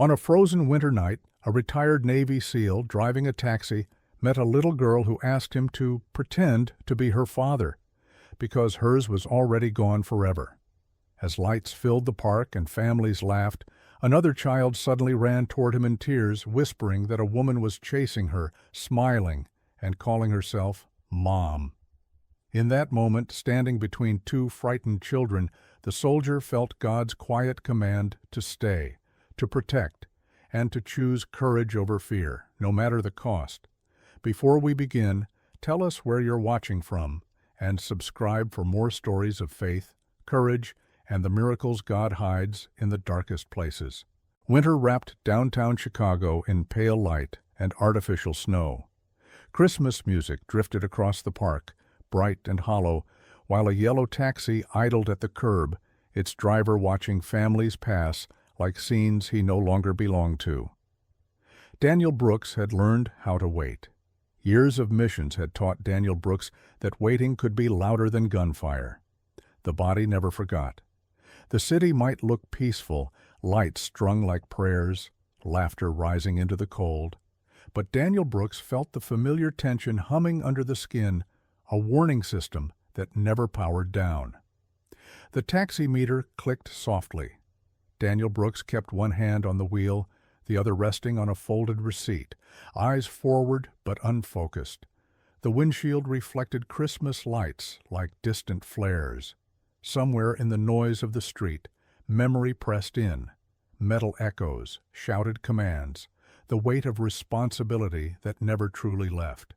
On a frozen winter night, a retired Navy SEAL driving a taxi met a little girl who asked him to pretend to be her father, because hers was already gone forever. As lights filled the park and families laughed, another child suddenly ran toward him in tears, whispering that a woman was chasing her, smiling, and calling herself Mom. In that moment, standing between two frightened children, the soldier felt God's quiet command to stay, to protect, and to choose courage over fear, no matter the cost. Before we begin, tell us where you're watching from, and subscribe for more stories of faith, courage, and the miracles God hides in the darkest places. Winter wrapped downtown Chicago in pale light and artificial snow. Christmas music drifted across the park, bright and hollow, while a yellow taxi idled at the curb, its driver watching families pass like scenes he no longer belonged to. Daniel Brooks had learned how to wait. Years of missions had taught Daniel Brooks that waiting could be louder than gunfire. The body never forgot. The city might look peaceful, lights strung like prayers, laughter rising into the cold. But Daniel Brooks felt the familiar tension humming under the skin, a warning system that never powered down. The taxi meter clicked softly. Daniel Brooks kept one hand on the wheel, the other resting on a folded receipt, eyes forward but unfocused. The windshield reflected Christmas lights like distant flares. Somewhere in the noise of the street, memory pressed in, metal echoes, shouted commands, the weight of responsibility that never truly left.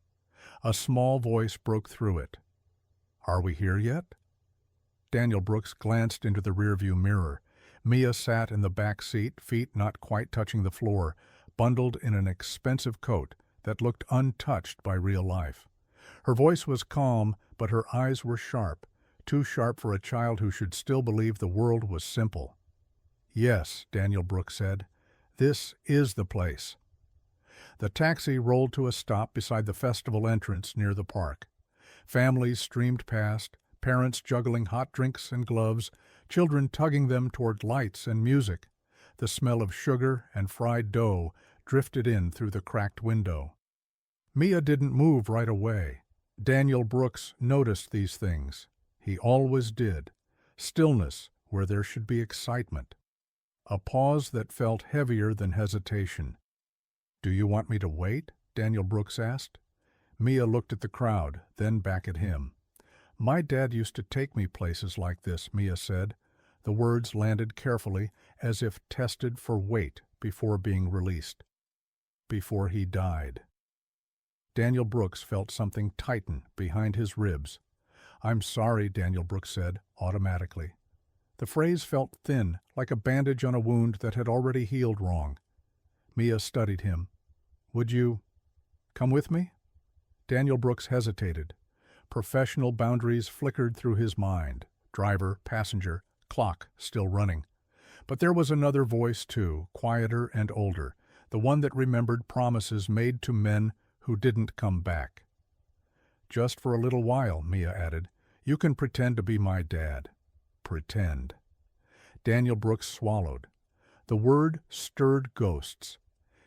A small voice broke through it. "Are we here yet?" Daniel Brooks glanced into the rearview mirror. Mia sat in the back seat, feet not quite touching the floor, bundled in an expensive coat that looked untouched by real life. Her voice was calm, but her eyes were sharp, too sharp for a child who should still believe the world was simple. "Yes," Daniel Brooks said, "this is the place." The taxi rolled to a stop beside the festival entrance near the park. Families streamed past, parents juggling hot drinks and gloves, children tugging them toward lights and music. The smell of sugar and fried dough drifted in through the cracked window. Mia didn't move right away. Daniel Brooks noticed these things. He always did. Stillness where there should be excitement. A pause that felt heavier than hesitation. "Do you want me to wait?" Daniel Brooks asked. Mia looked at the crowd, then back at him. "My dad used to take me places like this," Mia said. The words landed carefully, as if tested for weight before being released. Before he died. Daniel Brooks felt something tighten behind his ribs. "I'm sorry," Daniel Brooks said, automatically. The phrase felt thin, like a bandage on a wound that had already healed wrong. Mia studied him. "Would you come with me?" Daniel Brooks hesitated. Professional boundaries flickered through his mind. Driver, passenger, clock still running. But there was another voice too, quieter and older, the one that remembered promises made to men who didn't come back. "Just for a little while," Mia added. "You can pretend to be my dad." Pretend. Daniel Brooks swallowed. The word stirred ghosts.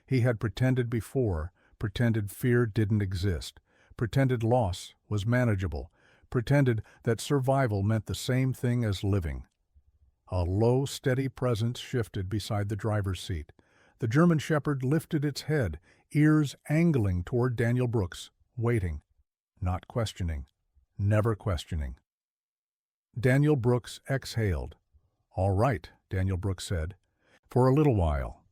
He had pretended before, pretended fear didn't exist, pretended loss was manageable, pretended that survival meant the same thing as living. A low, steady presence shifted beside the driver's seat. The German Shepherd lifted its head, ears angling toward Daniel Brooks, waiting, not questioning, never questioning. Daniel Brooks exhaled. "All right," Daniel Brooks said, "for a little while."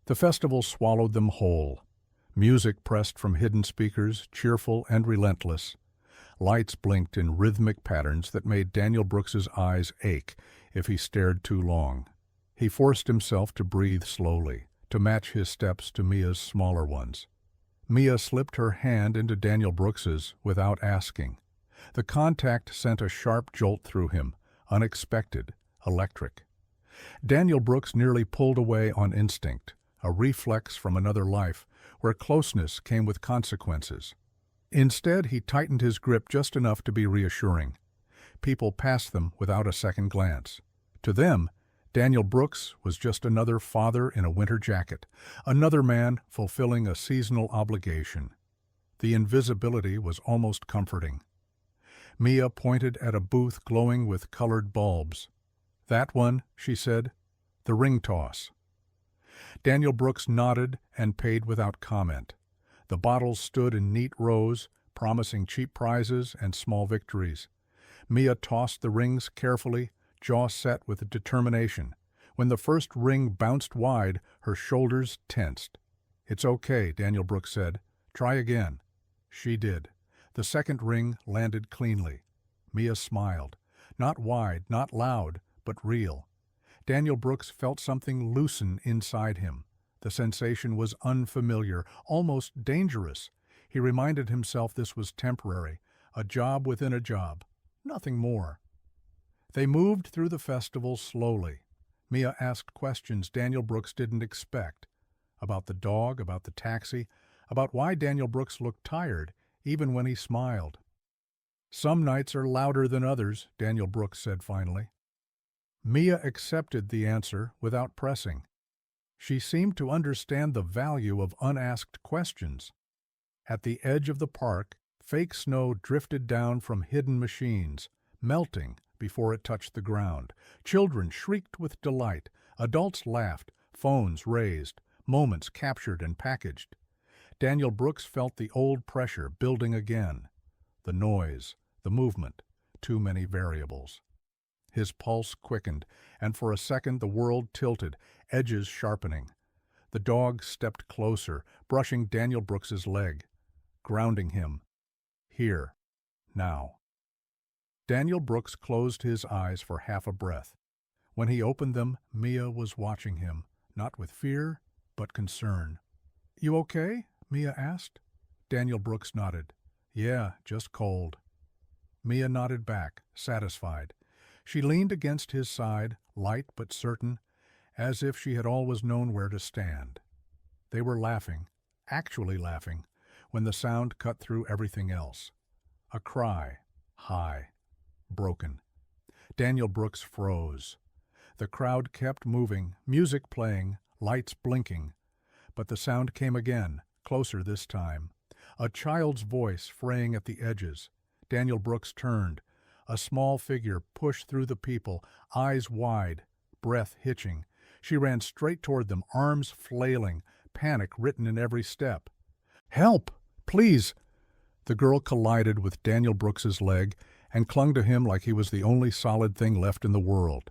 The festival swallowed them whole. Music pressed from hidden speakers, cheerful and relentless. Lights blinked in rhythmic patterns that made Daniel Brooks's eyes ache if he stared too long. He forced himself to breathe slowly, to match his steps to Mia's smaller ones. Mia slipped her hand into Daniel Brooks's without asking. The contact sent a sharp jolt through him, unexpected, electric. Daniel Brooks nearly pulled away on instinct, a reflex from another life, where closeness came with consequences. Instead, he tightened his grip just enough to be reassuring. People passed them without a second glance. To them, Daniel Brooks was just another father in a winter jacket, another man fulfilling a seasonal obligation. The invisibility was almost comforting. Mia pointed at a booth glowing with colored bulbs. "That one," she said, "the ring toss." Daniel Brooks nodded and paid without comment. The bottles stood in neat rows, promising cheap prizes and small victories. Mia tossed the rings carefully, jaw set with determination. When the first ring bounced wide, her shoulders tensed. "It's okay," Daniel Brooks said. "Try again." She did. The second ring landed cleanly. Mia smiled. Not wide, not loud, but real. Daniel Brooks felt something loosen inside him. The sensation was unfamiliar, almost dangerous. He reminded himself this was temporary, a job within a job, nothing more. They moved through the festival slowly. Mia asked questions Daniel Brooks didn't expect. About the dog, about the taxi, about why Daniel Brooks looked tired, even when he smiled. "Some nights are louder than others," Daniel Brooks said finally. Mia accepted the answer without pressing. She seemed to understand the value of unasked questions. At the edge of the park, fake snow drifted down from hidden machines, melting before it touched the ground. Children shrieked with delight. Adults laughed, phones raised, moments captured and packaged. Daniel Brooks felt the old pressure building again. The noise, the movement, too many variables. His pulse quickened, and for a second the world tilted, edges sharpening. The dog stepped closer, brushing Daniel Brooks's leg, grounding him. Here. Now. Daniel Brooks closed his eyes for half a breath. When he opened them, Mia was watching him, not with fear, but concern. "You okay?" Mia asked. Daniel Brooks nodded. "Yeah, just cold." Mia nodded back, satisfied. She leaned against his side, light but certain, as if she had always known where to stand. They were laughing, actually laughing, when the sound cut through everything else. A cry, high, broken. Daniel Brooks froze. The crowd kept moving, music playing, lights blinking. But the sound came again, closer this time. A child's voice fraying at the edges. Daniel Brooks turned. A small figure pushed through the people, eyes wide, breath hitching. She ran straight toward them, arms flailing, panic written in every step. "Help! Please!" The girl collided with Daniel Brooks's leg and clung to him like he was the only solid thing left in the world.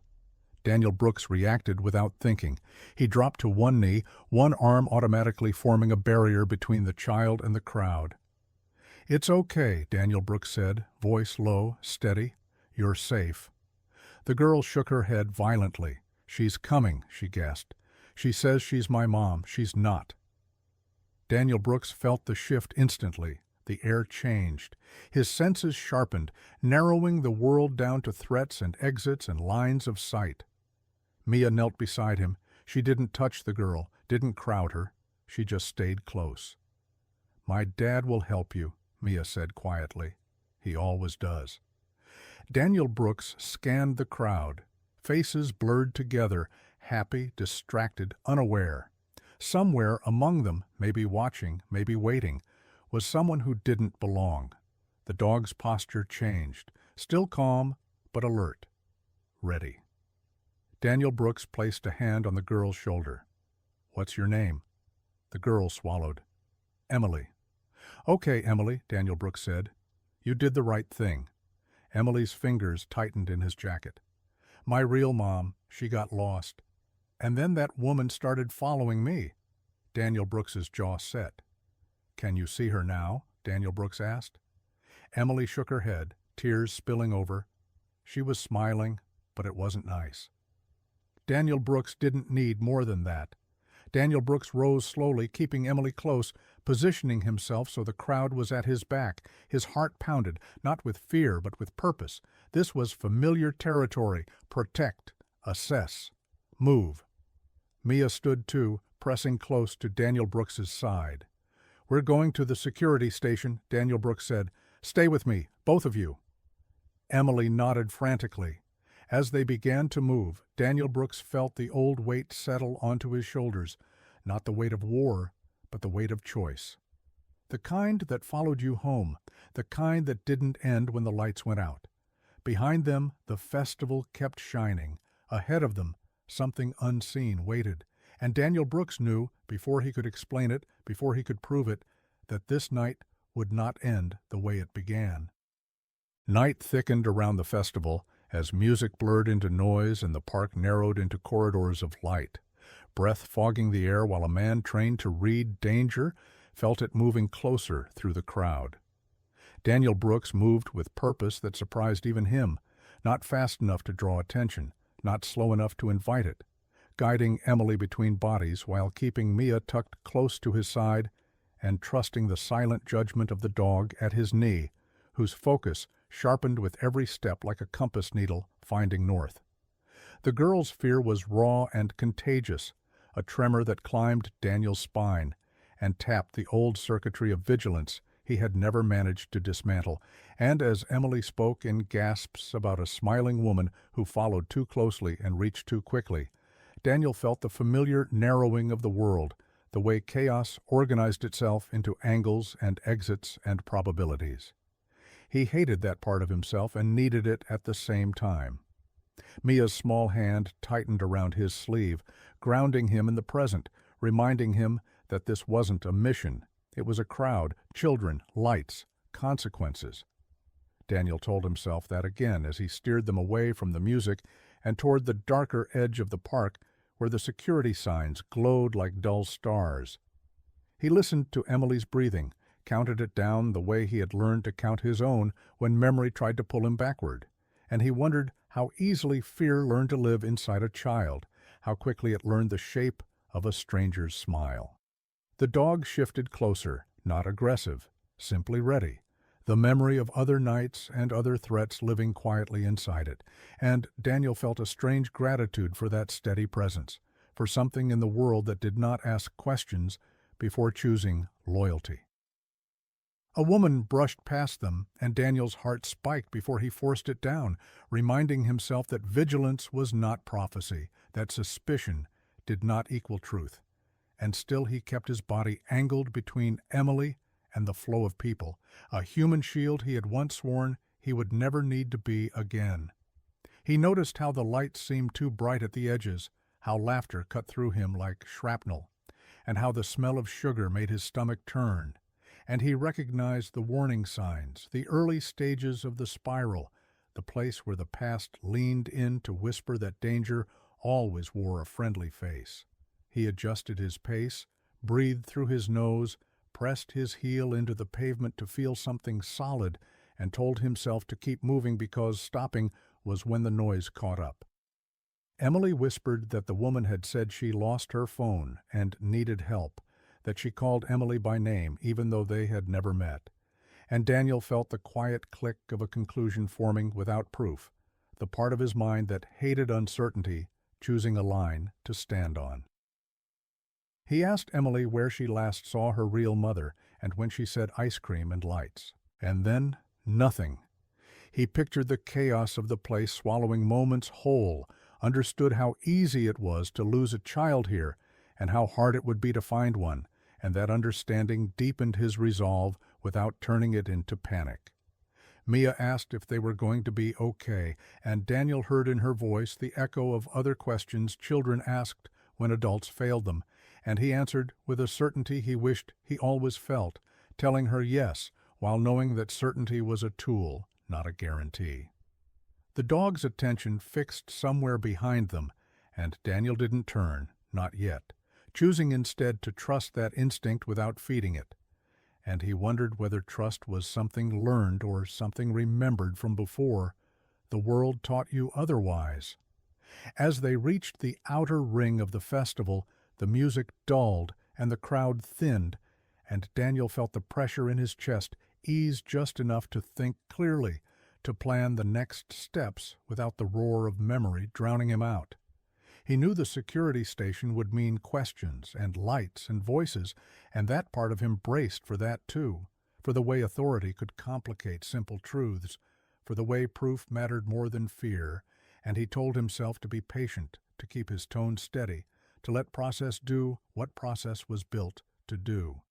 Daniel Brooks reacted without thinking. He dropped to one knee, one arm automatically forming a barrier between the child and the crowd. "It's okay," Daniel Brooks said, voice low, steady. "You're safe." The girl shook her head violently. "She's coming," she gasped. "She says she's my mom. She's not." Daniel Brooks felt the shift instantly. The air changed. His senses sharpened, narrowing the world down to threats and exits and lines of sight. Mia knelt beside him. She didn't touch the girl, didn't crowd her. She just stayed close. "My dad will help you," Mia said quietly. "He always does." Daniel Brooks scanned the crowd. Faces blurred together, happy, distracted, unaware. Somewhere among them, maybe watching, maybe waiting, was someone who didn't belong. The dog's posture changed, still calm, but alert, ready. Daniel Brooks placed a hand on the girl's shoulder. "What's your name?" The girl swallowed. "Emily." "Okay, Emily," Daniel Brooks said. "You did the right thing." Emily's fingers tightened in his jacket. "My real mom, she got lost. And then that woman started following me." Daniel Brooks's jaw set. "Can you see her now?" Daniel Brooks asked. Emily shook her head, tears spilling over. She was smiling, but it wasn't nice. Daniel Brooks didn't need more than that. Daniel Brooks rose slowly, keeping Emily close, positioning himself so the crowd was at his back. His heart pounded, not with fear, but with purpose. This was familiar territory. Protect, assess, move. Mia stood too, pressing close to Daniel Brooks's side. "We're going to the security station," Daniel Brooks said. "Stay with me, both of you." Emily nodded frantically. As they began to move, Daniel Brooks felt the old weight settle onto his shoulders, not the weight of war, but the weight of choice. The kind that followed you home, the kind that didn't end when the lights went out. Behind them, the festival kept shining. Ahead of them, something unseen waited. And Daniel Brooks knew, before he could explain it, before he could prove it, that this night would not end the way it began. Night thickened around the festival as music blurred into noise and the park narrowed into corridors of light, breath fogging the air while a man trained to read danger felt it moving closer through the crowd. Daniel Brooks moved with purpose that surprised even him, not fast enough to draw attention, not slow enough to invite it, guiding Emily between bodies while keeping Mia tucked close to his side and trusting the silent judgment of the dog at his knee, whose focus sharpened with every step like a compass needle finding north. The girl's fear was raw and contagious, a tremor that climbed Daniel's spine and tapped the old circuitry of vigilance he had never managed to dismantle. And as Emily spoke in gasps about a smiling woman who followed too closely and reached too quickly, Daniel felt the familiar narrowing of the world, the way chaos organized itself into angles and exits and probabilities. He hated that part of himself and needed it at the same time. Mia's small hand tightened around his sleeve, grounding him in the present, reminding him that this wasn't a mission. It was a crowd, children, lights, consequences. Daniel told himself that again as he steered them away from the music and toward the darker edge of the park where the security signs glowed like dull stars. He listened to Emily's breathing, counted it down the way he had learned to count his own when memory tried to pull him backward, and he wondered how easily fear learned to live inside a child, how quickly it learned the shape of a stranger's smile. The dog shifted closer, not aggressive, simply ready, the memory of other nights and other threats living quietly inside it, and Daniel felt a strange gratitude for that steady presence, for something in the world that did not ask questions before choosing loyalty. A woman brushed past them, and Daniel's heart spiked before he forced it down, reminding himself that vigilance was not prophecy, that suspicion did not equal truth. And still he kept his body angled between Emily and the flow of people, a human shield he had once sworn he would never need to be again. He noticed how the lights seemed too bright at the edges, how laughter cut through him like shrapnel, and how the smell of sugar made his stomach turn. And he recognized the warning signs, the early stages of the spiral, the place where the past leaned in to whisper that danger always wore a friendly face. He adjusted his pace, breathed through his nose, pressed his heel into the pavement to feel something solid, and told himself to keep moving because stopping was when the noise caught up. Emily whispered that the woman had said she lost her phone and needed help, that she called Emily by name even though they had never met. And Daniel felt the quiet click of a conclusion forming without proof, the part of his mind that hated uncertainty, choosing a line to stand on. He asked Emily where she last saw her real mother and when she said ice cream and lights. And then, nothing. He pictured the chaos of the place swallowing moments whole, understood how easy it was to lose a child here and how hard it would be to find one, and that understanding deepened his resolve without turning it into panic. Mia asked if they were going to be okay, and Daniel heard in her voice the echo of other questions children asked when adults failed them, and he answered with a certainty he wished he always felt, telling her yes, while knowing that certainty was a tool, not a guarantee. The dog's attention fixed somewhere behind them, and Daniel didn't turn, not yet, choosing instead to trust that instinct without feeding it. And he wondered whether trust was something learned or something remembered from before. The world taught you otherwise. As they reached the outer ring of the festival, the music dulled and the crowd thinned, and Daniel felt the pressure in his chest ease just enough to think clearly, to plan the next steps without the roar of memory drowning him out. He knew the security station would mean questions and lights and voices, and that part of him braced for that too, for the way authority could complicate simple truths, for the way proof mattered more than fear, and he told himself to be patient, to keep his tone steady, to let process do what process was built to do.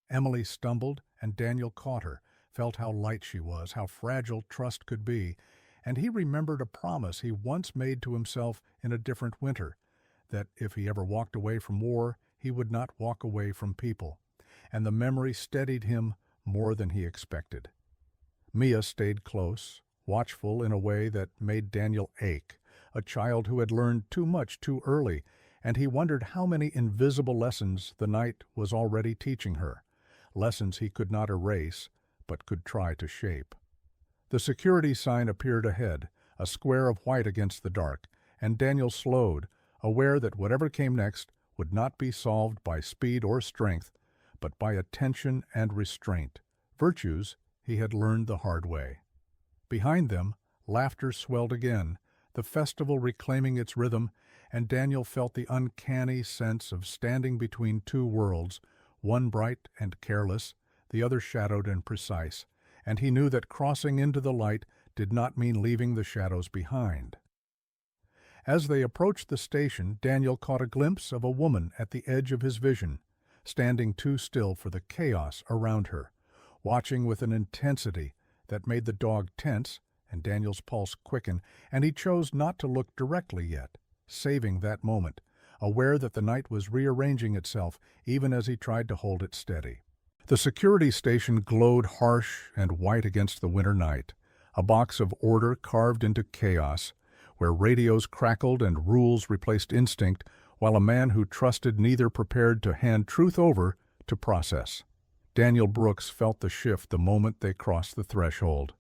Emily stumbled, and Daniel caught her, felt how light she was, how fragile trust could be, and he remembered a promise he once made to himself in a different winter, that if he ever walked away from war, he would not walk away from people, and the memory steadied him more than he expected. Mia stayed close, watchful in a way that made Daniel ache, a child who had learned too much too early, and he wondered how many invisible lessons the night was already teaching her, lessons he could not erase, but could try to shape. The security sign appeared ahead, a square of white against the dark, and Daniel slowed, aware that whatever came next would not be solved by speed or strength, but by attention and restraint, virtues he had learned the hard way. Behind them, laughter swelled again, the festival reclaiming its rhythm, and Daniel felt the uncanny sense of standing between two worlds, one bright and careless, the other shadowed and precise, and he knew that crossing into the light did not mean leaving the shadows behind. As they approached the station, Daniel caught a glimpse of a woman at the edge of his vision, standing too still for the chaos around her, watching with an intensity that made the dog tense and Daniel's pulse quicken, and he chose not to look directly yet, saving that moment, aware that the night was rearranging itself even as he tried to hold it steady. The security station glowed harsh and white against the winter night, a box of order carved into chaos, where radios crackled and rules replaced instinct, while a man who trusted neither prepared to hand truth over to process. Daniel Brooks felt the shift the moment they crossed the threshold,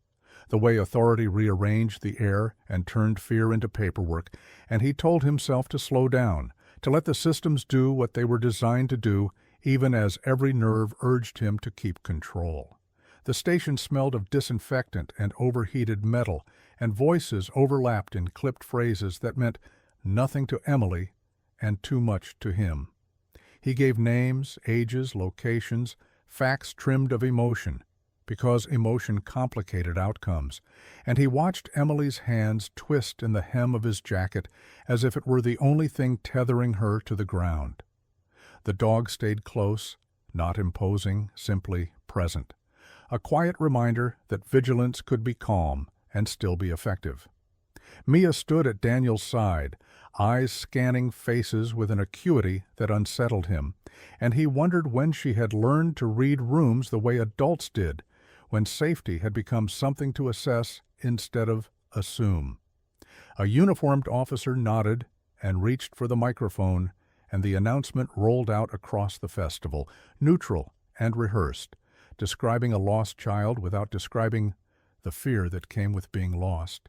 the way authority rearranged the air and turned fear into paperwork, and he told himself to slow down, to let the systems do what they were designed to do, even as every nerve urged him to keep control. The station smelled of disinfectant and overheated metal, and voices overlapped in clipped phrases that meant nothing to Emily and too much to him. He gave names, ages, locations, facts trimmed of emotion, because emotion complicated outcomes, and he watched Emily's hands twist in the hem of his jacket as if it were the only thing tethering her to the ground. The dog stayed close, not imposing, simply present, a quiet reminder that vigilance could be calm and still be effective. Mia stood at Daniel's side, eyes scanning faces with an acuity that unsettled him, and he wondered when she had learned to read rooms the way adults did, when safety had become something to assess instead of assume. A uniformed officer nodded and reached for the microphone, and the announcement rolled out across the festival, neutral and rehearsed, describing a lost child without describing the fear that came with being lost.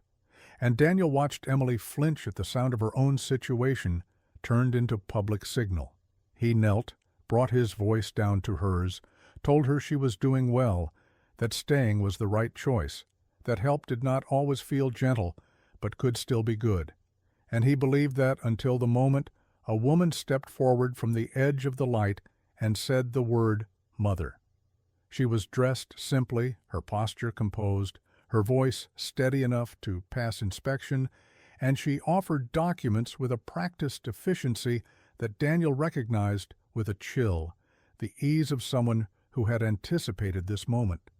And Daniel watched Emily flinch at the sound of her own situation turned into public signal. He knelt, brought his voice down to hers, told her she was doing well, that staying was the right choice, that help did not always feel gentle, but could still be good. And he believed that until the moment a woman stepped forward from the edge of the light and said the word mother. She was dressed simply, her posture composed, her voice steady enough to pass inspection, and she offered documents with a practiced efficiency that Daniel recognized with a chill, the ease of someone who had anticipated this moment.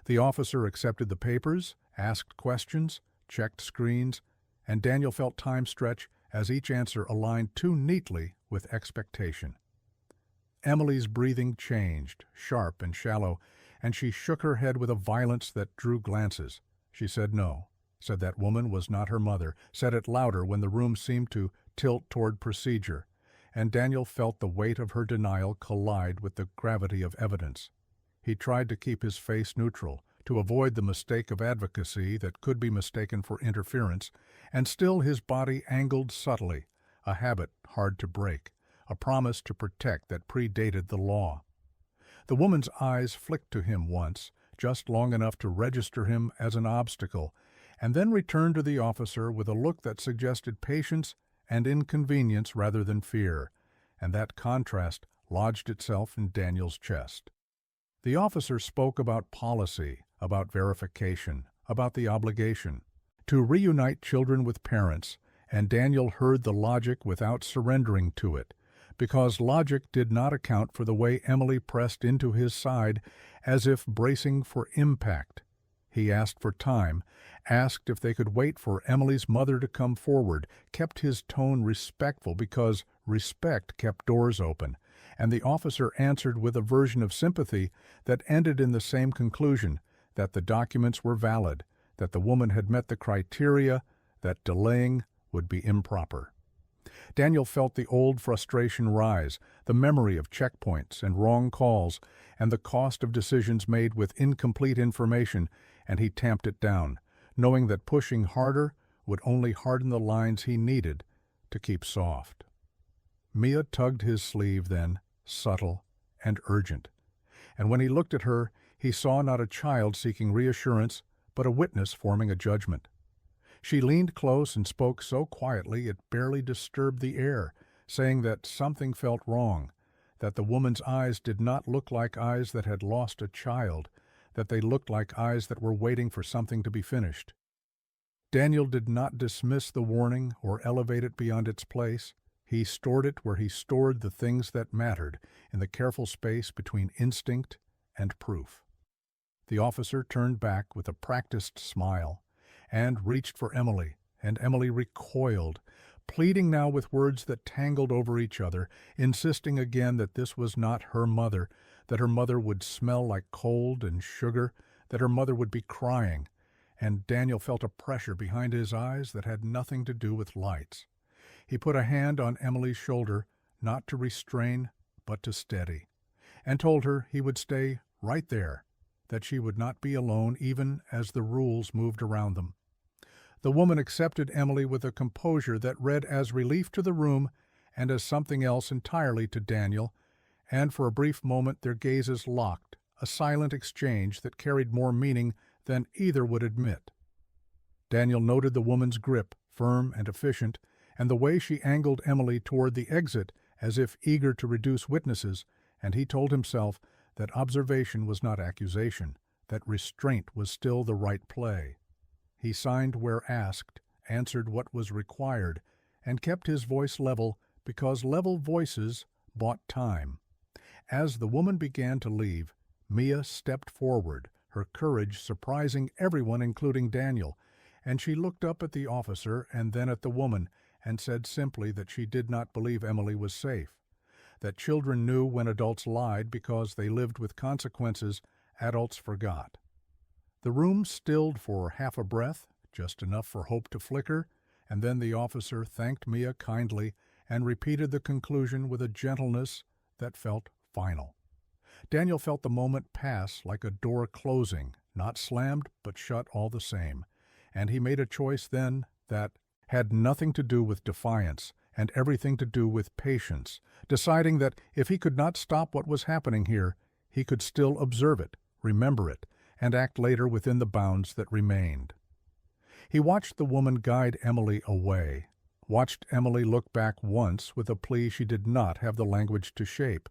The officer accepted the papers, asked questions, checked screens, and Daniel felt time stretch as each answer aligned too neatly with expectation. Emily's breathing changed, sharp and shallow, and she shook her head with a violence that drew glances. She said no, said that woman was not her mother, said it louder when the room seemed to tilt toward procedure, and Daniel felt the weight of her denial collide with the gravity of evidence. He tried to keep his face neutral, to avoid the mistake of advocacy that could be mistaken for interference, and still his body angled subtly, a habit hard to break, a promise to protect that predated the law. The woman's eyes flicked to him once, just long enough to register him as an obstacle, and then returned to the officer with a look that suggested patience and inconvenience rather than fear, and that contrast lodged itself in Daniel's chest. The officer spoke about policy, about verification, about the obligation. to reunite children with parents, and Daniel heard the logic without surrendering to it, because logic did not account for the way Emily pressed into his side as if bracing for impact. He asked for time, asked if they could wait for Emily's mother to come forward, kept his tone respectful because respect kept doors open, and the officer answered with a version of sympathy that ended in the same conclusion, that the documents were valid, that the woman had met the criteria, that delaying would be improper. Daniel felt the old frustration rise, the memory of checkpoints and wrong calls, and the cost of decisions made with incomplete information, and he tamped it down, knowing that pushing harder would only harden the lines he needed to keep soft. Mia tugged his sleeve then, subtle and urgent, and when he looked at her, he saw not a child seeking reassurance, but a witness forming a judgment. She leaned close and spoke so quietly it barely disturbed the air, saying that something felt wrong, that the woman's eyes did not look like eyes that had lost a child, that they looked like eyes that were waiting for something to be finished. Daniel did not dismiss the warning or elevate it beyond its place. He stored it where he stored the things that mattered, in the careful space between instinct and proof. The officer turned back with a practiced smile and reached for Emily, and Emily recoiled, pleading now with words that tangled over each other, insisting again that this was not her mother, that her mother would smell like cold and sugar, that her mother would be crying, and Daniel felt a pressure behind his eyes that had nothing to do with lights. He put a hand on Emily's shoulder, not to restrain, but to steady, and told her he would stay right there, that she would not be alone even as the rules moved around them. The woman accepted Emily with a composure that read as relief to the room and as something else entirely to Daniel, and for a brief moment their gazes locked, a silent exchange that carried more meaning than either would admit. Daniel noted the woman's grip, firm and efficient, and the way she angled Emily toward the exit as if eager to reduce witnesses, and he told himself that observation was not accusation, that restraint was still the right play. He signed where asked, answered what was required, and kept his voice level because level voices bought time. As the woman began to leave, Mia stepped forward, her courage surprising everyone including Daniel, and she looked up at the officer and then at the woman and said simply that she did not believe Emily was safe, that children knew when adults lied because they lived with consequences adults forgot. The room stilled for half a breath, just enough for hope to flicker, and then the officer thanked Mia kindly and repeated the conclusion with a gentleness that felt final. Daniel felt the moment pass like a door closing, not slammed but shut all the same, and he made a choice then that had nothing to do with defiance and everything to do with patience, deciding that if he could not stop what was happening here, he could still observe it, remember it, and act later within the bounds that remained. He watched the woman guide Emily away, watched Emily look back once with a plea she did not have the language to shape,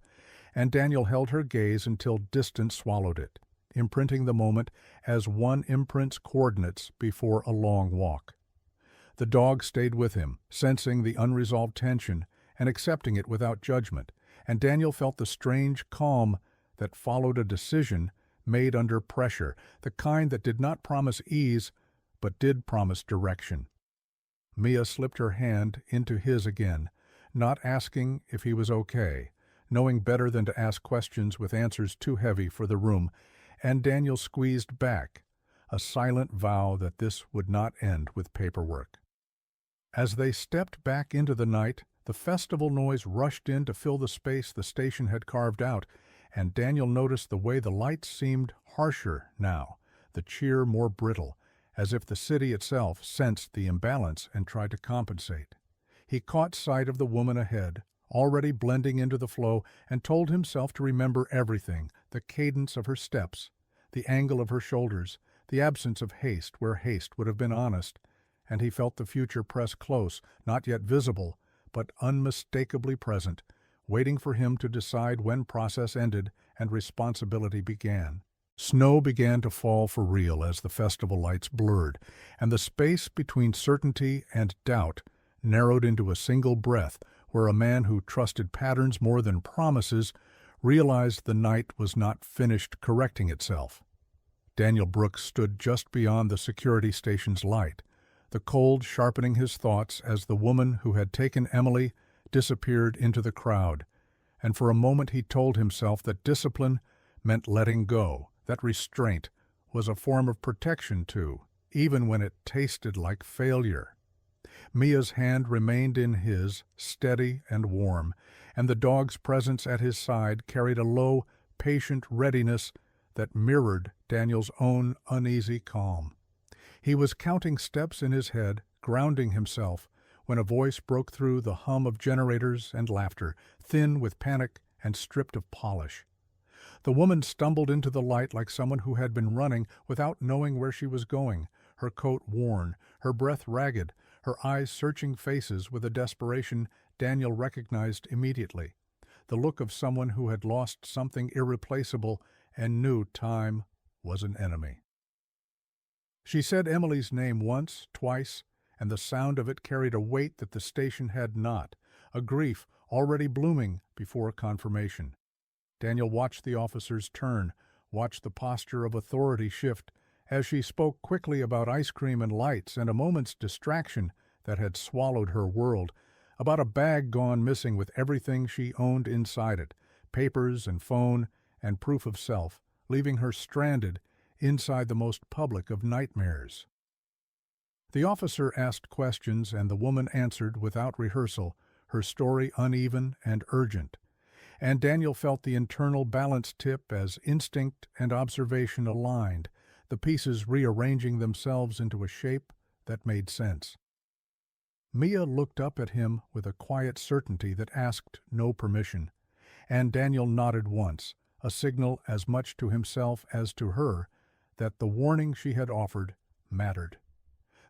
and Daniel held her gaze until distance swallowed it, imprinting the moment as one imprints coordinates before a long walk. The dog stayed with him, sensing the unresolved tension and accepting it without judgment, and Daniel felt the strange calm that followed a decision made under pressure, the kind that did not promise ease but did promise direction. Mia slipped her hand into his again, not asking if he was okay, knowing better than to ask questions with answers too heavy for the room, and Daniel squeezed back, a silent vow that this would not end with paperwork. As they stepped back into the night, the festival noise rushed in to fill the space the station had carved out, and Daniel noticed the way the lights seemed harsher now, the cheer more brittle, as if the city itself sensed the imbalance and tried to compensate. He caught sight of the woman ahead, already blending into the flow, and told himself to remember everything, the cadence of her steps, the angle of her shoulders, the absence of haste where haste would have been honest, and he felt the future press close, not yet visible, but unmistakably present, waiting for him to decide when process ended and responsibility began. Snow began to fall for real as the festival lights blurred, and the space between certainty and doubt narrowed into a single breath where a man who trusted patterns more than promises realized the night was not finished correcting itself. Daniel Brooks stood just beyond the security station's light, the cold sharpening his thoughts as the woman who had taken Emily disappeared into the crowd, and for a moment he told himself that discipline meant letting go, that restraint was a form of protection too, even when it tasted like failure. Mia's hand remained in his, steady and warm, and the dog's presence at his side carried a low, patient readiness that mirrored Daniel's own uneasy calm. He was counting steps in his head, grounding himself, when a voice broke through the hum of generators and laughter, thin with panic and stripped of polish. The woman stumbled into the light like someone who had been running without knowing where she was going, her coat worn, her breath ragged, her eyes searching faces with a desperation Daniel recognized immediately, the look of someone who had lost something irreplaceable and knew time was an enemy. She said Emily's name once, twice, and the sound of it carried a weight that the station had not, a grief already blooming before confirmation. Daniel watched the officer's turn, watched the posture of authority shift, as she spoke quickly about ice cream and lights and a moment's distraction that had swallowed her world, about a bag gone missing with everything she owned inside it, papers and phone and proof of self, leaving her stranded inside the most public of nightmares. The officer asked questions and the woman answered without rehearsal, her story uneven and urgent. And Daniel felt the internal balance tip as instinct and observation aligned, the pieces rearranging themselves into a shape that made sense. Mia looked up at him with a quiet certainty that asked no permission, and Daniel nodded once, a signal as much to himself as to her that the warning she had offered mattered.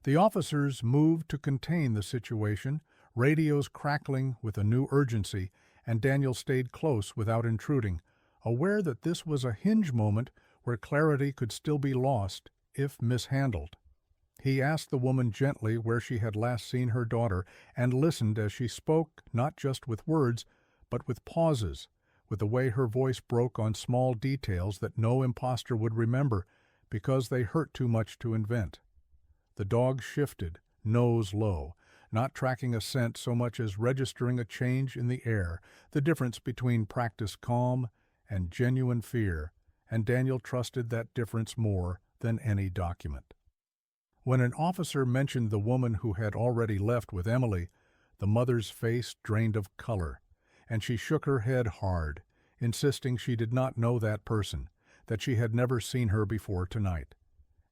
The officers moved to contain the situation, radios crackling with a new urgency, and Daniel stayed close without intruding, aware that this was a hinge moment where clarity could still be lost if mishandled. He asked the woman gently where she had last seen her daughter and listened as she spoke not just with words, but with pauses, with the way her voice broke on small details that no imposter would remember because they hurt too much to invent. The dog shifted, nose low, not tracking a scent so much as registering a change in the air, the difference between practiced calm and genuine fear, and Daniel trusted that difference more than any document. When an officer mentioned the woman who had already left with Emily, the mother's face drained of color, and she shook her head hard, insisting she did not know that person, that she had never seen her before tonight.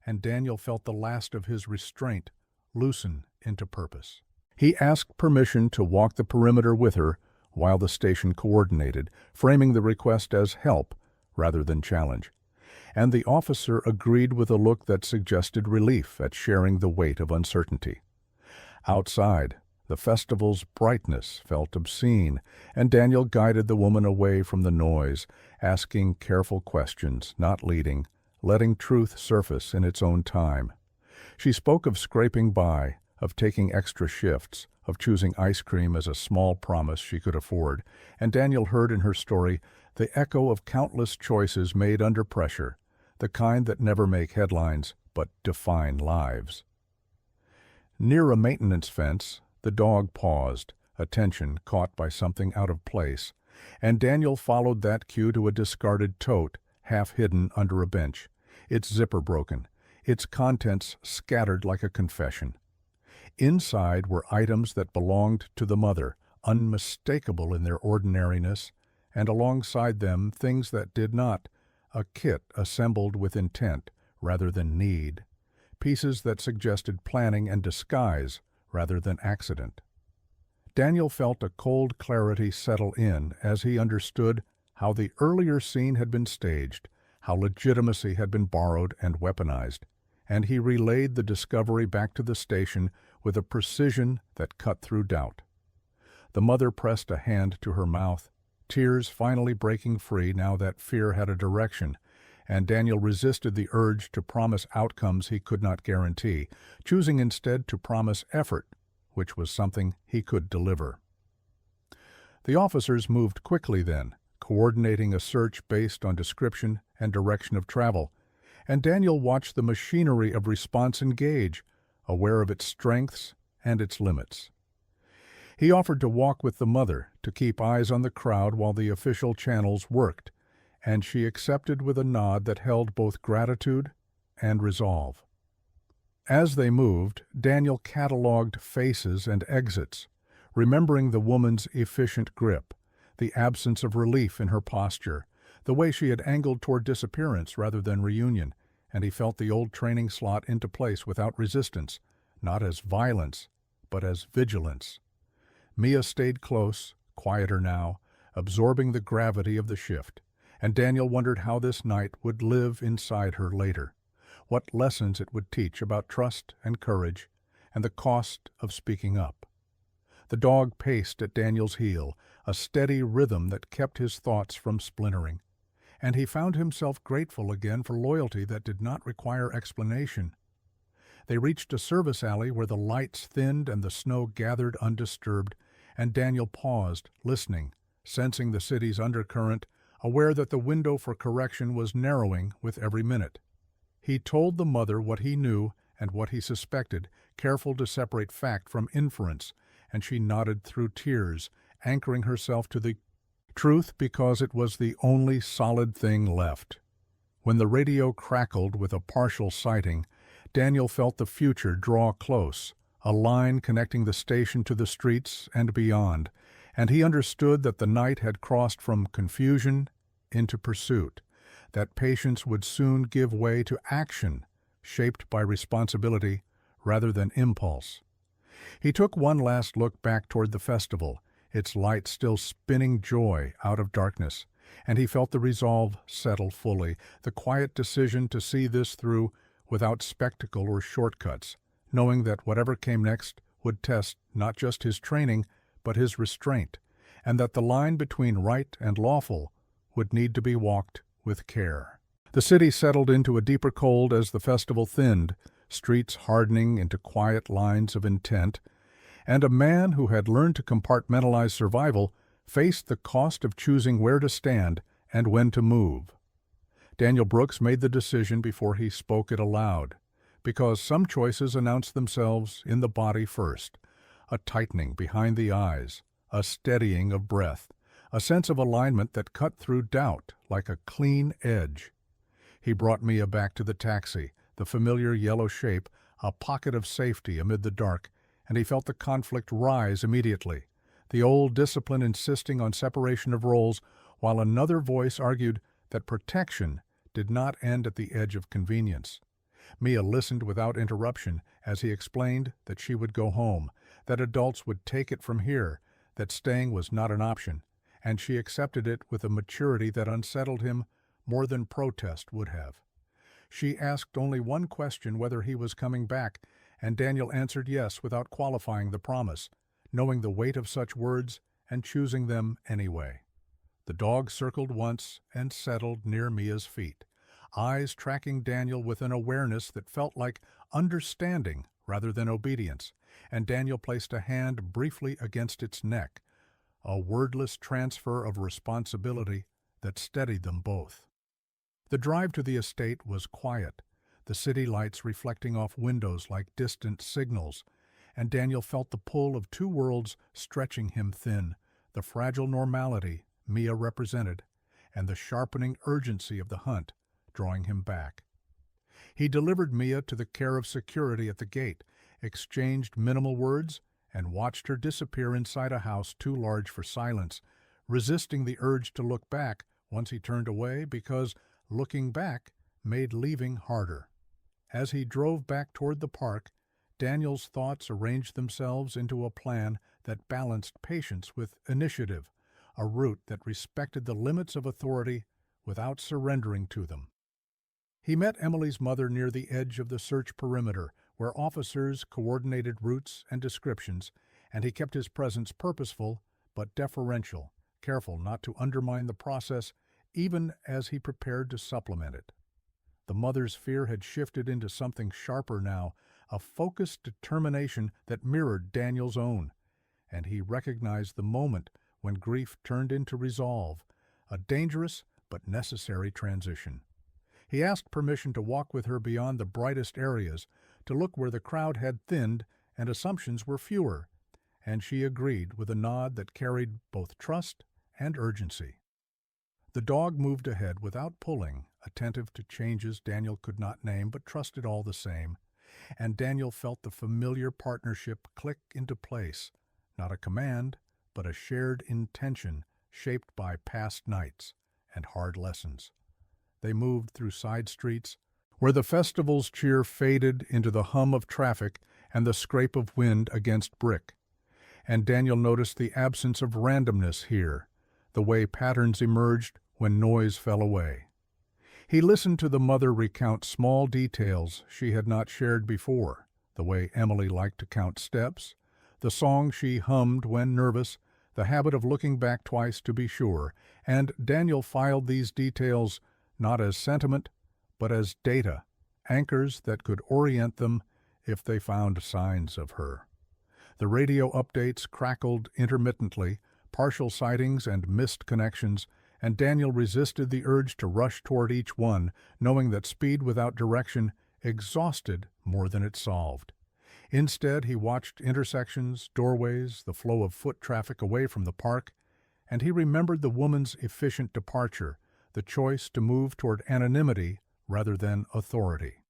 And Daniel felt the last of his restraint loosen into purpose. He asked permission to walk the perimeter with her while the station coordinated, framing the request as help rather than challenge. And the officer agreed with a look that suggested relief at sharing the weight of uncertainty. Outside, the festival's brightness felt obscene, and Daniel guided the woman away from the noise, asking careful questions, not leading, letting truth surface in its own time. She spoke of scraping by, of taking extra shifts, of choosing ice cream as a small promise she could afford, and Daniel heard in her story the echo of countless choices made under pressure, the kind that never make headlines but define lives. Near a maintenance fence, the dog paused, attention caught by something out of place, and Daniel followed that cue to a discarded tote, half hidden under a bench, its zipper broken, its contents scattered like a confession. Inside were items that belonged to the mother, unmistakable in their ordinariness, and alongside them things that did not, a kit assembled with intent rather than need, pieces that suggested planning and disguise rather than accident. Daniel felt a cold clarity settle in as he understood how the earlier scene had been staged, how legitimacy had been borrowed and weaponized, and he relayed the discovery back to the station with a precision that cut through doubt. The mother pressed a hand to her mouth, tears finally breaking free now that fear had a direction, and Daniel resisted the urge to promise outcomes he could not guarantee, choosing instead to promise effort, which was something he could deliver. The officers moved quickly then, coordinating a search based on description and direction of travel, and Daniel watched the machinery of response engage, aware of its strengths and its limits. He offered to walk with the mother, to keep eyes on the crowd while the official channels worked, and she accepted with a nod that held both gratitude and resolve. As they moved, Daniel catalogued faces and exits, remembering the woman's efficient grip, the absence of relief in her posture, the way she had angled toward disappearance rather than reunion, and he felt the old training slot into place without resistance, not as violence, but as vigilance. Mia stayed close, quieter now, absorbing the gravity of the shift, and Daniel wondered how this night would live inside her later, what lessons it would teach about trust and courage, and the cost of speaking up. The dog paced at Daniel's heel, a steady rhythm that kept his thoughts from splintering, and he found himself grateful again for loyalty that did not require explanation. They reached a service alley where the lights thinned and the snow gathered undisturbed, and Daniel paused, listening, sensing the city's undercurrent, aware that the window for correction was narrowing with every minute. He told the mother what he knew and what he suspected, careful to separate fact from inference, and she nodded through tears, anchoring herself to the truth because it was the only solid thing left. When the radio crackled with a partial sighting, Daniel felt the future draw close, a line connecting the station to the streets and beyond, and he understood that the night had crossed from confusion into pursuit, that patience would soon give way to action, shaped by responsibility rather than impulse. He took one last look back toward the festival, its light still spinning joy out of darkness, and he felt the resolve settle fully, the quiet decision to see this through without spectacle or shortcuts, knowing that whatever came next would test not just his training, but his restraint, and that the line between right and lawful would need to be walked with care. The city settled into a deeper cold as the festival thinned, streets hardening into quiet lines of intent, and a man who had learned to compartmentalize survival faced the cost of choosing where to stand and when to move. Daniel Brooks made the decision before he spoke it aloud, because some choices announce themselves in the body first, a tightening behind the eyes, a steadying of breath, a sense of alignment that cut through doubt like a clean edge. He brought Mia back to the taxi, the familiar yellow shape, a pocket of safety amid the dark, and he felt the conflict rise immediately, the old discipline insisting on separation of roles, while another voice argued that protection did not end at the edge of convenience. Mia listened without interruption as he explained that she would go home, that adults would take it from here, that staying was not an option, and she accepted it with a maturity that unsettled him more than protest would have. She asked only one question, whether he was coming back, and Daniel answered yes without qualifying the promise, knowing the weight of such words and choosing them anyway. The dog circled once and settled near Mia's feet, eyes tracking Daniel with an awareness that felt like understanding rather than obedience, and Daniel placed a hand briefly against its neck, a wordless transfer of responsibility that steadied them both. The drive to the estate was quiet, the city lights reflecting off windows like distant signals, and Daniel felt the pull of two worlds stretching him thin, the fragile normality Mia represented, and the sharpening urgency of the hunt drawing him back. He delivered Mia to the care of security at the gate, exchanged minimal words, and watched her disappear inside a house too large for silence, resisting the urge to look back once he turned away because looking back made leaving harder. As he drove back toward the park, Daniel's thoughts arranged themselves into a plan that balanced patience with initiative, a route that respected the limits of authority without surrendering to them. He met Emily's mother near the edge of the search perimeter, where officers coordinated routes and descriptions, and he kept his presence purposeful but deferential, careful not to undermine the process even as he prepared to supplement it. The mother's fear had shifted into something sharper now, a focused determination that mirrored Daniel's own, and he recognized the moment when grief turned into resolve, a dangerous but necessary transition. He asked permission to walk with her beyond the brightest areas, to look where the crowd had thinned and assumptions were fewer, and she agreed with a nod that carried both trust and urgency. The dog moved ahead without pulling, attentive to changes Daniel could not name but trusted all the same, and Daniel felt the familiar partnership click into place, not a command, but a shared intention shaped by past nights and hard lessons. They moved through side streets, where the festival's cheer faded into the hum of traffic and the scrape of wind against brick. And Daniel noticed the absence of randomness here, the way patterns emerged when noise fell away. He listened to the mother recount small details she had not shared before, the way Emily liked to count steps, the song she hummed when nervous, the habit of looking back twice to be sure, and Daniel filed these details not as sentiment, but as data, anchors that could orient them if they found signs of her. The radio updates crackled intermittently, partial sightings and missed connections, and Daniel resisted the urge to rush toward each one, knowing that speed without direction exhausted more than it solved. Instead, he watched intersections, doorways, the flow of foot traffic away from the park, and he remembered the woman's efficient departure, the choice to move toward anonymity rather than authority.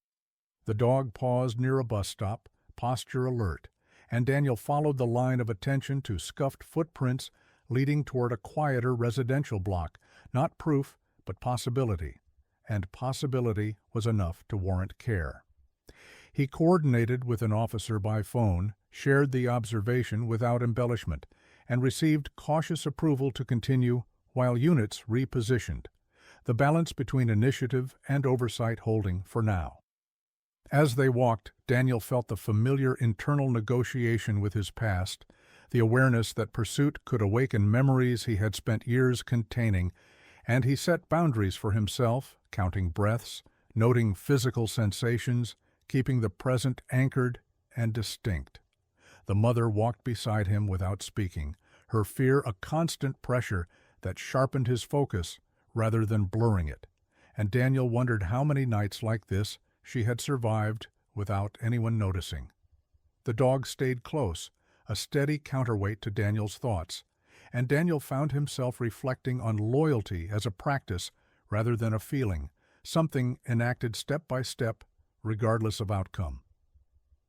The dog paused near a bus stop, posture alert, and Daniel followed the line of attention to scuffed footprints leading toward a quieter residential block, not proof, but possibility, and possibility was enough to warrant care. He coordinated with an officer by phone, shared the observation without embellishment, and received cautious approval to continue while units repositioned, the balance between initiative and oversight holding for now. As they walked, Daniel felt the familiar internal negotiation with his past, the awareness that pursuit could awaken memories he had spent years containing, and he set boundaries for himself, counting breaths, noting physical sensations, keeping the present anchored and distinct. The mother walked beside him without speaking, her fear a constant pressure that sharpened his focus rather than blurring it, and Daniel wondered how many nights like this she had survived without anyone noticing. The dog stayed close, a steady counterweight to Daniel's thoughts, and Daniel found himself reflecting on loyalty as a practice rather than a feeling, something enacted step by step, regardless of outcome.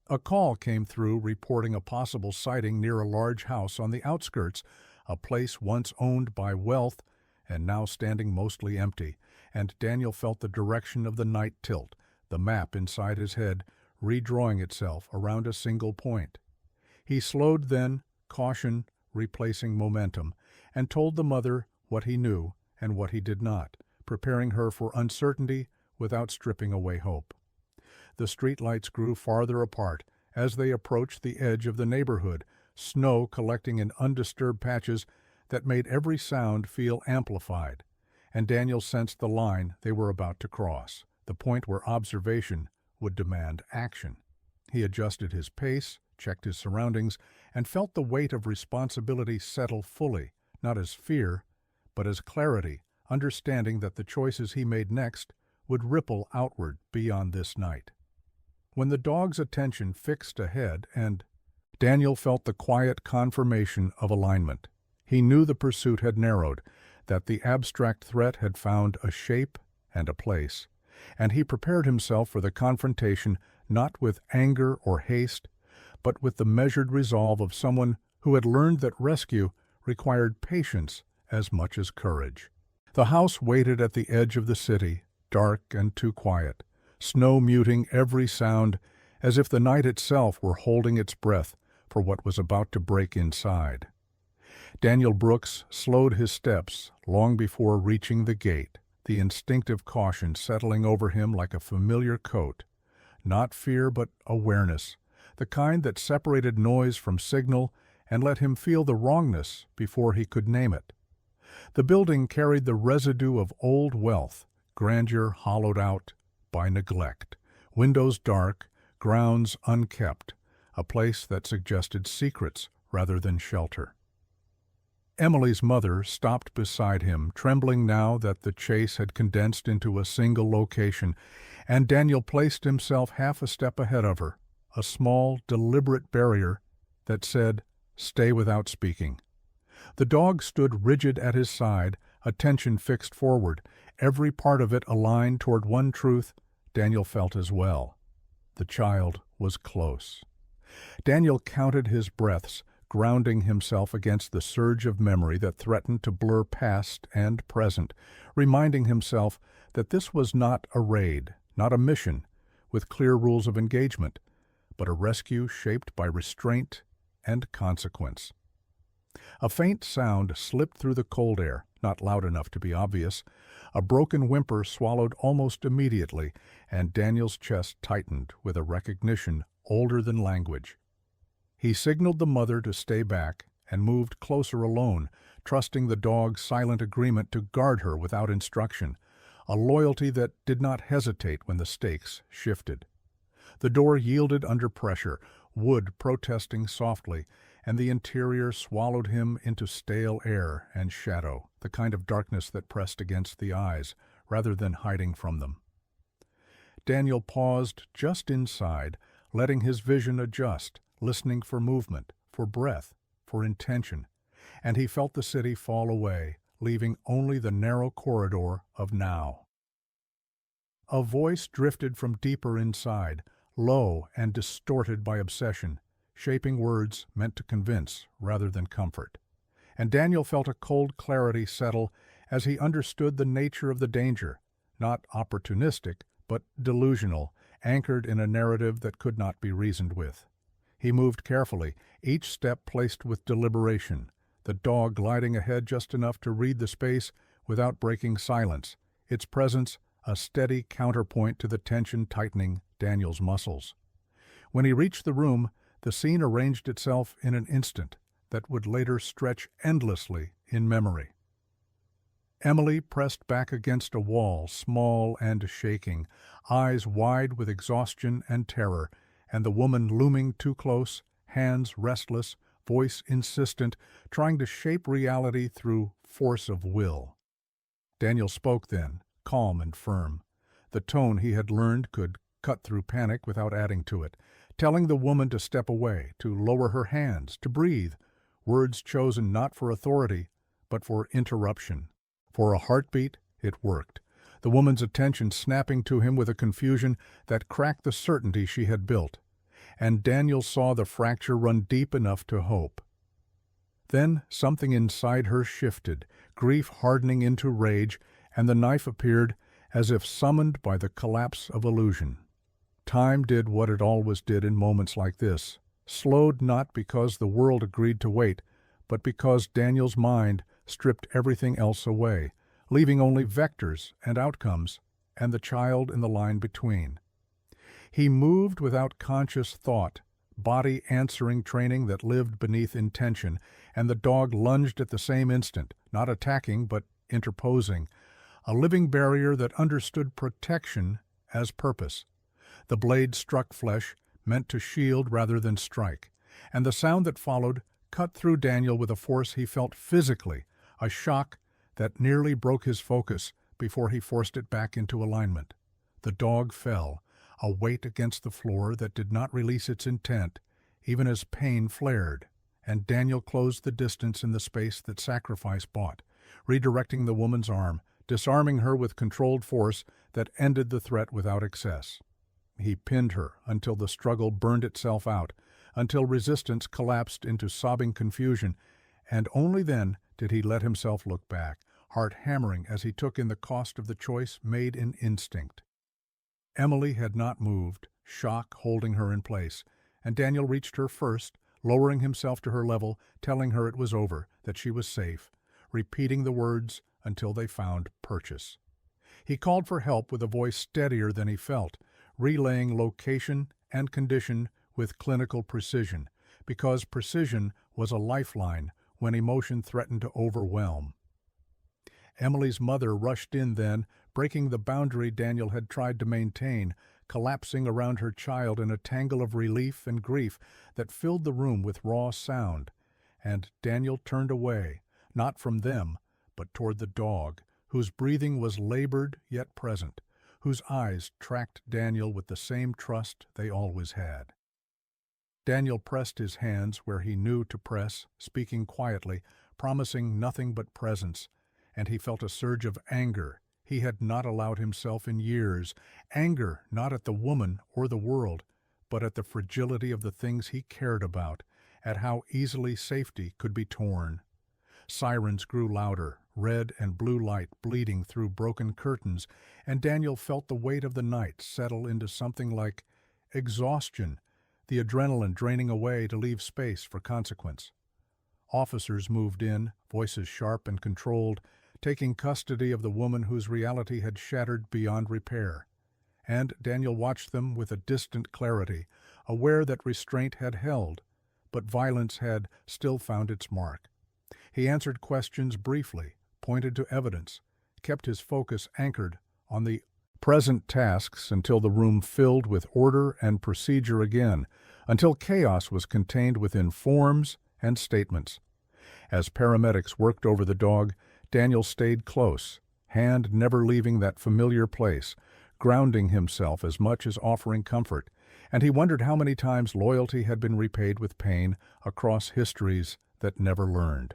A call came through reporting a possible sighting near a large house on the outskirts, a place once owned by wealth and now standing mostly empty, and Daniel felt the direction of the night tilt, the map inside his head redrawing itself around a single point. He slowed then, caution replacing momentum, and told the mother what he knew and what he did not, preparing her for uncertainty without stripping away hope. The streetlights grew farther apart as they approached the edge of the neighborhood, snow collecting in undisturbed patches that made every sound feel amplified, and Daniel sensed the line they were about to cross, the point where observation would demand action. He adjusted his pace, checked his surroundings, and felt the weight of responsibility settle fully, not as fear, but as clarity, understanding that the choices he made next would ripple outward beyond this night. When the dog's attention fixed ahead and Daniel felt the quiet confirmation of alignment. He knew the pursuit had narrowed, that the abstract threat had found a shape and a place, and he prepared himself for the confrontation not with anger or haste, but with the measured resolve of someone who had learned that rescue required patience as much as courage. The house waited at the edge of the city, dark and too quiet, snow muting every sound as if the night itself were holding its breath for what was about to break inside. Daniel Brooks slowed his steps long before reaching the gate, the instinctive caution settling over him like a familiar coat. Not fear, but awareness, the kind that separated noise from signal and let him feel the wrongness before he could name it. The building carried the residue of old wealth, grandeur hollowed out, by neglect, windows dark, grounds unkept, a place that suggested secrets rather than shelter. Emily's mother stopped beside him, trembling now that the chase had condensed into a single location, and Daniel placed himself half a step ahead of her, a small, deliberate barrier that said, "Stay without speaking." The dog stood rigid at his side, attention fixed forward, every part of it aligned toward one truth Daniel felt as well. The child was close. Daniel counted his breaths, grounding himself against the surge of memory that threatened to blur past and present, reminding himself that this was not a raid, not a mission with clear rules of engagement, but a rescue shaped by restraint and consequence. A faint sound slipped through the cold air, not loud enough to be obvious. A broken whimper swallowed almost immediately, and Daniel's chest tightened with a recognition older than language. He signaled the mother to stay back and moved closer alone, trusting the dog's silent agreement to guard her without instruction, a loyalty that did not hesitate when the stakes shifted. The door yielded under pressure, wood protesting softly, and the interior swallowed him into stale air and shadow, the kind of darkness that pressed against the eyes rather than hiding from them. Daniel paused just inside, letting his vision adjust, listening for movement, for breath, for intention, and he felt the city fall away, leaving only the narrow corridor of now. A voice drifted from deeper inside, low and distorted by obsession, shaping words meant to convince rather than comfort. And Daniel felt a cold clarity settle as he understood the nature of the danger, not opportunistic, but delusional, anchored in a narrative that could not be reasoned with. He moved carefully, each step placed with deliberation, the dog gliding ahead just enough to read the space without breaking silence, its presence a steady counterpoint to the tension tightening Daniel's muscles. When he reached the room, the scene arranged itself in an instant that would later stretch endlessly in memory. Emily pressed back against a wall, small and shaking, eyes wide with exhaustion and terror, and the woman looming too close, hands restless, voice insistent, trying to shape reality through force of will. Daniel spoke then, calm and firm. The tone he had learned could cut through panic without adding to it, telling the woman to step away, to lower her hands, to breathe, words chosen not for authority, but for interruption. For a heartbeat, it worked, the woman's attention snapping to him with a confusion that cracked the certainty she had built. And Daniel saw the fracture run deep enough to hope. Then something inside her shifted, grief hardening into rage, and the knife appeared as if summoned by the collapse of illusion. Time did what it always did in moments like this, slowed not because the world agreed to wait, but because Daniel's mind stripped everything else away, leaving only vectors and outcomes, and the child in the line between. He moved without conscious thought, body answering training that lived beneath intention, and the dog lunged at the same instant, not attacking but interposing, a living barrier that understood protection as purpose. The blade struck flesh, meant to shield rather than strike, and the sound that followed cut through Daniel with a force he felt physically, a shock that nearly broke his focus before he forced it back into alignment. The dog fell, a weight against the floor that did not release its intent, even as pain flared, and Daniel closed the distance in the space that sacrifice bought, redirecting the woman's arm, disarming her with controlled force that ended the threat without excess. He pinned her until the struggle burned itself out, until resistance collapsed into sobbing confusion, and only then did he let himself look back, heart hammering as he took in the cost of the choice made in instinct. Emily had not moved, shock holding her in place, and Daniel reached her first, lowering himself to her level, telling her it was over, that she was safe, repeating the words until they found purchase. He called for help with a voice steadier than he felt, relaying location and condition with clinical precision, because precision was a lifeline when emotion threatened to overwhelm. Emily's mother rushed in then, breaking the boundary Daniel had tried to maintain, collapsing around her child in a tangle of relief and grief that filled the room with raw sound. And Daniel turned away, not from them, but toward the dog, whose breathing was labored yet present, whose eyes tracked Daniel with the same trust they always had. Daniel pressed his hands where he knew to press, speaking quietly, promising nothing but presence, and he felt a surge of anger he had not allowed himself in years, anger not at the woman or the world, but at the fragility of the things he cared about, at how easily safety could be torn. Sirens grew louder, red and blue light bleeding through broken curtains, and Daniel felt the weight of the night settle into something like exhaustion, the adrenaline draining away to leave space for consequence. Officers moved in, voices sharp and controlled, taking custody of the woman whose reality had shattered beyond repair. And Daniel watched them with a distant clarity, aware that restraint had held, but violence had still found its mark. He answered questions briefly, pointed to evidence, kept his focus anchored on the present tasks until the room filled with order and procedure again, until chaos was contained within forms and statements. As paramedics worked over the dog, Daniel stayed close, hand never leaving that familiar place, grounding himself as much as offering comfort, and he wondered how many times loyalty had been repaid with pain across histories that never learned.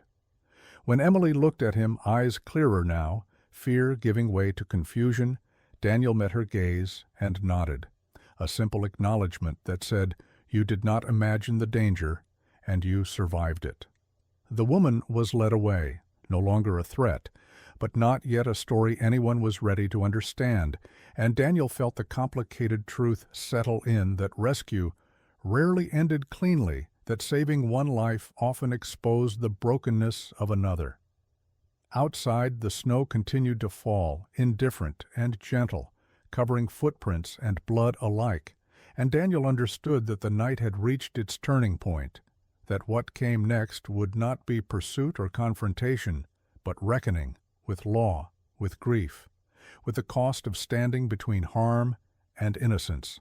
When Emily looked at him, eyes clearer now, fear giving way to confusion, Daniel met her gaze and nodded, a simple acknowledgement that said, "You did not imagine the danger, and you survived it." The woman was led away, no longer a threat, but not yet a story anyone was ready to understand, and Daniel felt the complicated truth settle in that rescue rarely ended cleanly, that saving one life often exposed the brokenness of another. Outside, the snow continued to fall, indifferent and gentle, covering footprints and blood alike, and Daniel understood that the night had reached its turning point, that what came next would not be pursuit or confrontation, but reckoning with law, with grief, with the cost of standing between harm and innocence.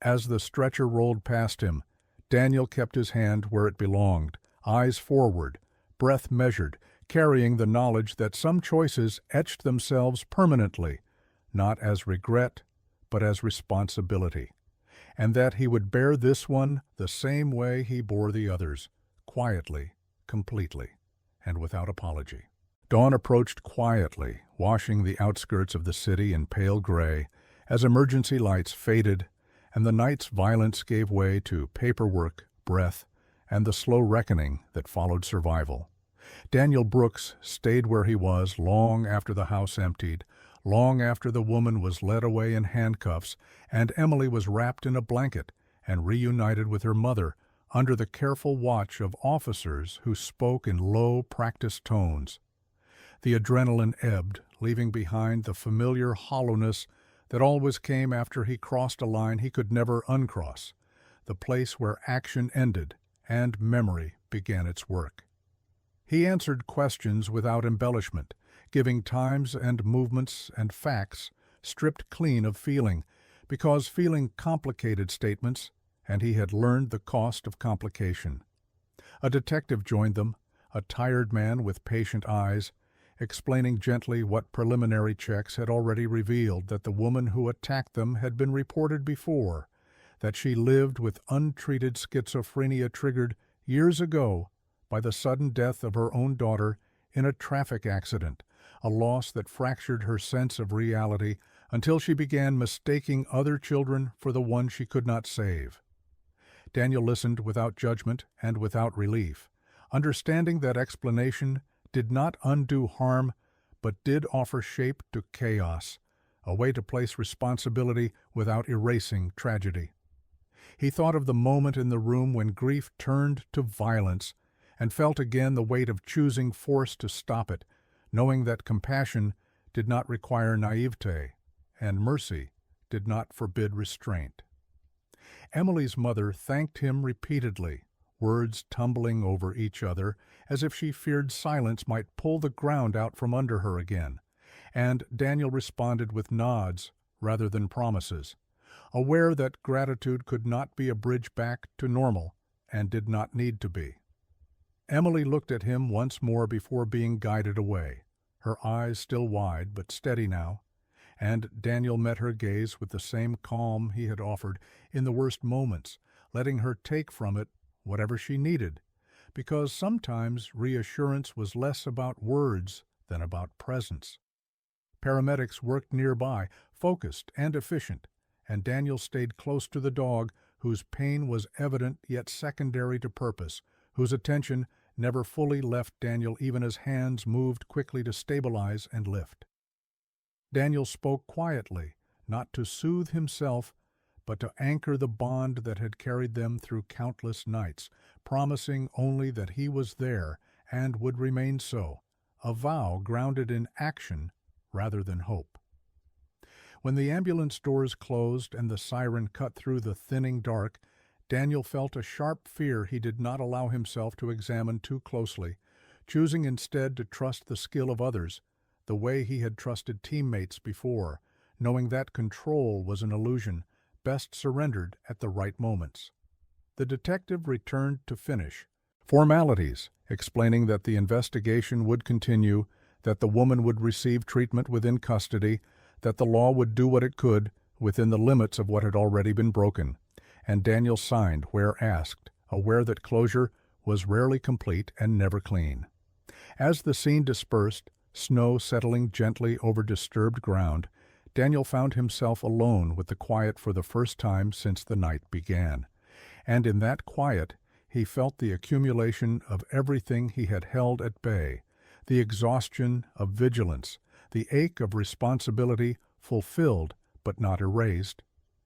As the stretcher rolled past him, Daniel kept his hand where it belonged, eyes forward, breath measured, carrying the knowledge that some choices etched themselves permanently, not as regret, but as responsibility, and that he would bear this one the same way he bore the others, quietly, completely, and without apology. Dawn approached quietly, washing the outskirts of the city in pale gray, as emergency lights faded, and the night's violence gave way to paperwork, breath, and the slow reckoning that followed survival. Daniel Brooks stayed where he was long after the house emptied, long after the woman was led away in handcuffs, and Emily was wrapped in a blanket and reunited with her mother under the careful watch of officers who spoke in low, practiced tones. The adrenaline ebbed, leaving behind the familiar hollowness that always came after he crossed a line he could never uncross, the place where action ended and memory began its work. He answered questions without embellishment, giving times and movements and facts stripped clean of feeling, because feeling complicated statements, and he had learned the cost of complication. A detective joined them, a tired man with patient eyes, explaining gently what preliminary checks had already revealed, that the woman who attacked them had been reported before, that she lived with untreated schizophrenia triggered years ago by the sudden death of her own daughter in a traffic accident, a loss that fractured her sense of reality until she began mistaking other children for the one she could not save. Daniel listened without judgment and without relief, understanding that explanation did not undo harm, but did offer shape to chaos, a way to place responsibility without erasing tragedy. He thought of the moment in the room when grief turned to violence, and felt again the weight of choosing force to stop it, knowing that compassion did not require naivete, and mercy did not forbid restraint. Emily's mother thanked him repeatedly, words tumbling over each other, as if she feared silence might pull the ground out from under her again. and Daniel responded with nods rather than promises, aware that gratitude could not be a bridge back to normal and did not need to be. Emily looked at him once more before being guided away, her eyes still wide but steady now, and Daniel met her gaze with the same calm he had offered in the worst moments, letting her take from it whatever she needed, because sometimes reassurance was less about words than about presence. Paramedics worked nearby, focused and efficient, and Daniel stayed close to the dog, whose pain was evident yet secondary to purpose, whose attention never fully left Daniel even as hands moved quickly to stabilize and lift. Daniel spoke quietly, not to soothe himself, but to anchor the bond that had carried them through countless nights, promising only that he was there and would remain so, a vow grounded in action rather than hope. When the ambulance doors closed and the siren cut through the thinning dark, Daniel felt a sharp fear he did not allow himself to examine too closely, choosing instead to trust the skill of others, the way he had trusted teammates before, knowing that control was an illusion, best surrendered at the right moments. The detective returned to finish formalities, explaining that the investigation would continue, that the woman would receive treatment within custody, that the law would do what it could within the limits of what had already been broken, and Daniel signed where asked, aware that closure was rarely complete and never clean. As the scene dispersed, snow settling gently over disturbed ground, Daniel found himself alone with the quiet for the first time since the night began, and in that quiet he felt the accumulation of everything he had held at bay, the exhaustion of vigilance, the ache of responsibility fulfilled but not erased.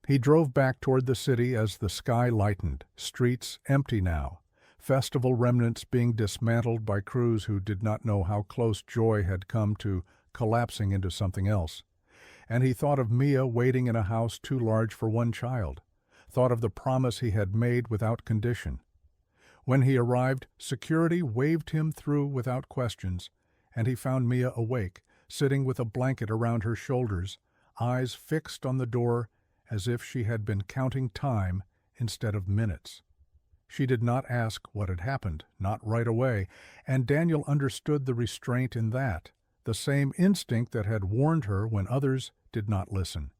He drove back toward the city as the sky lightened, streets empty now, festival remnants being dismantled by crews who did not know how close joy had come to collapsing into something else. And he thought of Mia waiting in a house too large for one child, thought of the promise he had made without condition. When he arrived, security waved him through without questions, and he found Mia awake, sitting with a blanket around her shoulders, eyes fixed on the door as if she had been counting time instead of minutes. She did not ask what had happened, not right away, and Daniel understood the restraint in that, the same instinct that had warned her when others did not listen.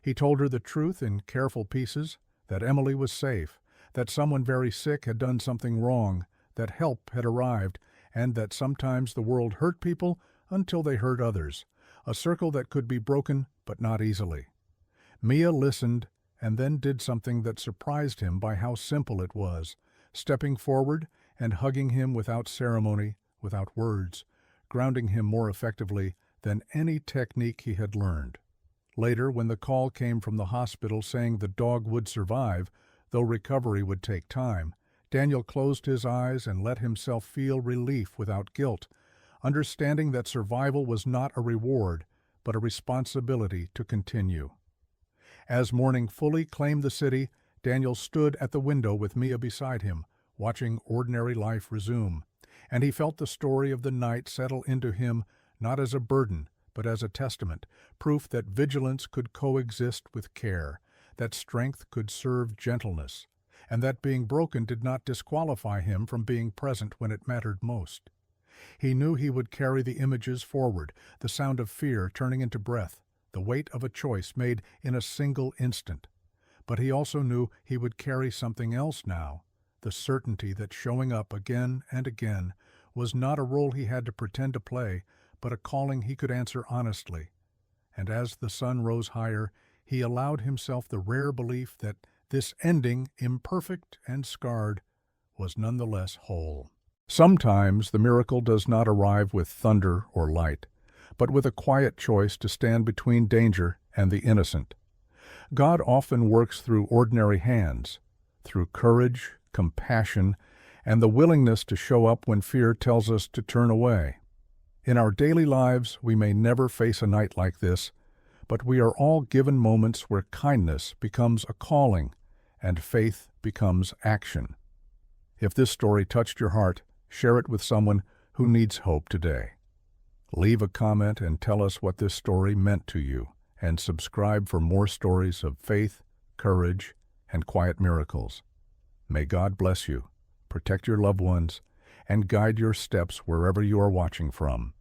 He told her the truth in careful pieces, that Emily was safe, that someone very sick had done something wrong, that help had arrived, and that sometimes the world hurt people until they hurt others, a circle that could be broken but not easily. Mia listened and then did something that surprised him by how simple it was, stepping forward and hugging him without ceremony, without words, grounding him more effectively than any technique he had learned. Later, when the call came from the hospital saying the dog would survive, though recovery would take time, Daniel closed his eyes and let himself feel relief without guilt, understanding that survival was not a reward, but a responsibility to continue. As morning fully claimed the city, Daniel stood at the window with Mia beside him, watching ordinary life resume, and he felt the story of the night settle into him not as a burden, but as a testament, proof that vigilance could coexist with care, that strength could serve gentleness, and that being broken did not disqualify him from being present when it mattered most. He knew he would carry the images forward, the sound of fear turning into breath, the weight of a choice made in a single instant. But he also knew he would carry something else now, the certainty that showing up again and again was not a role he had to pretend to play, but a calling he could answer honestly. And as the sun rose higher, he allowed himself the rare belief that this ending, imperfect and scarred, was nonetheless whole. Sometimes the miracle does not arrive with thunder or light, but with a quiet choice to stand between danger and the innocent. God often works through ordinary hands, through courage, compassion, and the willingness to show up when fear tells us to turn away. In our daily lives, we may never face a night like this, but we are all given moments where kindness becomes a calling and faith becomes action. If this story touched your heart, share it with someone who needs hope today. Leave a comment and tell us what this story meant to you, and subscribe for more stories of faith, courage, and quiet miracles. May God bless you, protect your loved ones, and guide your steps wherever you are watching from.